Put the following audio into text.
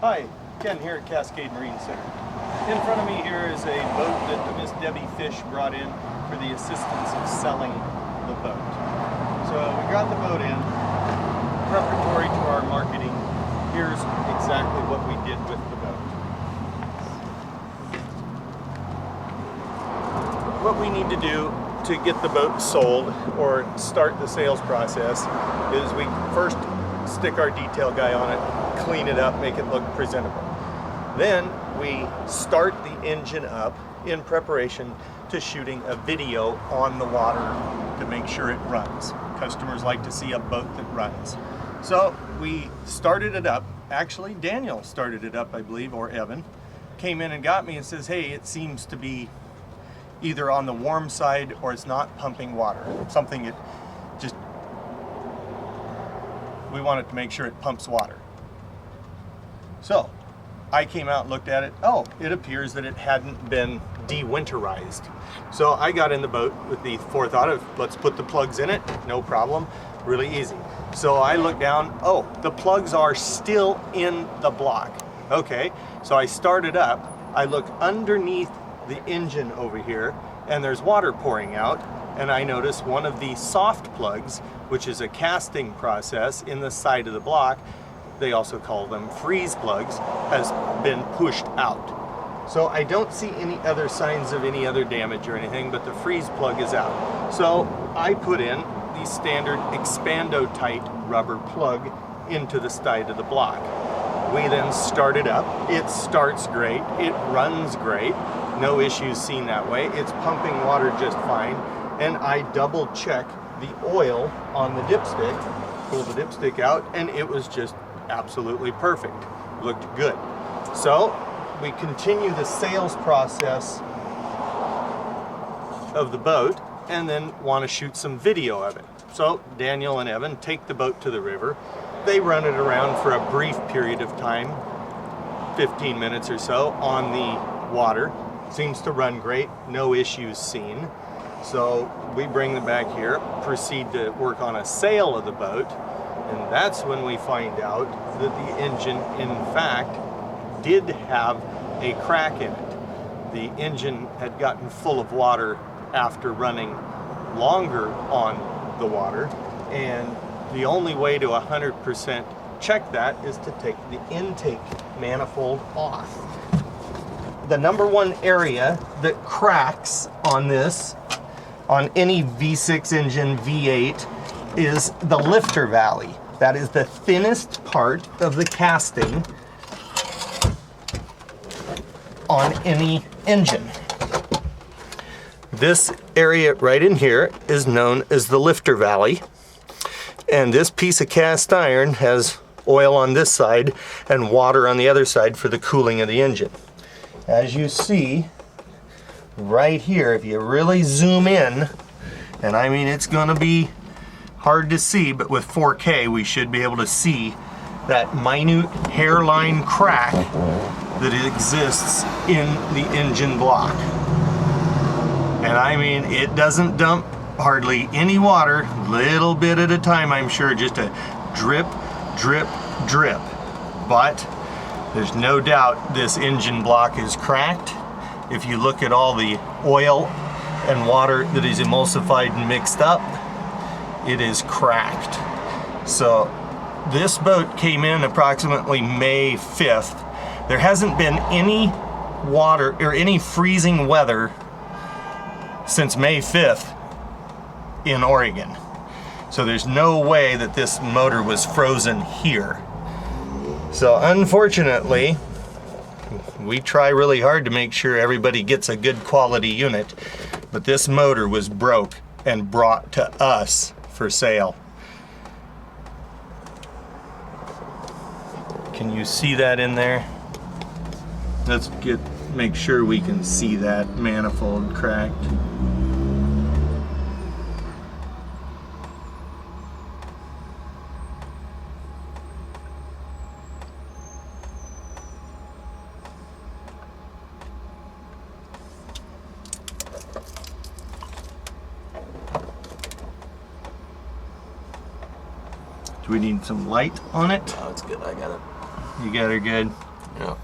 Hi, Ken here at Cascade Marine Center. In front of me here is a boat that Miss Debbie Fish brought in for the assistance of selling the boat. So we got the boat in, preparatory to our marketing. Here's exactly what we did with the boat. What we need to do to get the boat sold or start the sales process is we first stick our detail guy on it, clean it up, make it look presentable. Then we start the engine up in preparation to shooting a video on the water to make sure it runs. Customers like to see a boat that runs. So we started it up. Actually, Daniel started it up, I believe, or Evan. Came in and got me and says, hey, it seems to be either on the warm side or it's not pumping water. Something it just, we wanted to make sure it pumps water. So I came out and looked at it. Oh, it appears that it hadn't been de-winterized. So I got in the boat with the forethought of let's put the plugs in it, no problem, really easy. So I looked down, oh, the plugs are still in the block. Okay, so I started up, I look underneath the engine over here and there's water pouring out, and I notice one of the soft plugs, which is a casting process in the side of the block, they also call them freeze plugs, has been pushed out. So I don't see any other signs of any other damage or anything, but the freeze plug is out. So I put in the standard Expando-Tight rubber plug into the side of the block. We then start it up. It starts great, it runs great, no issues seen that way. It's pumping water just fine, and I double check the oil on the dipstick, pull the dipstick out, and it was just absolutely perfect. Looked good. So we continue the sales process of the boat and then want to shoot some video of it. So Daniel and Evan take the boat to the river. They run it around for a brief period of time, 15 minutes or so, on the water. Seems to run great, no issues seen. So we bring them back here, proceed to work on a sale of the boat, and that's when we find out that the engine, in fact, did have a crack in it. The engine had gotten full of water after running longer on the water, and the only way to 100% check that is to take the intake manifold off. The number one area that cracks on this, on any V6 engine, V8, is the lifter valley. That is the thinnest part of the casting on any engine. This area right in here is known as the lifter valley, and this piece of cast iron has oil on this side and water on the other side for the cooling of the engine. As you see right here, if you really zoom in, and I mean it's gonna be hard to see, but with 4K we should be able to see that minute hairline crack that exists in the engine block. And I mean, it doesn't dump hardly any water, little bit at a time, I'm sure, just a drip, drip, drip. But there's no doubt this engine block is cracked. If you look at all the oil and water that is emulsified and mixed up, it is cracked. So this boat came in approximately May 5th. There hasn't been any water or any freezing weather since May 5th in Oregon. So there's no way that this motor was frozen here. So unfortunately, we try really hard to make sure everybody gets a good quality unit, but this motor was broke and brought to us for sale. Can you see that in there? Let's make sure we can see that manifold cracked. Do we need some light on it? Oh, it's good. I got it. You got her good. Yeah.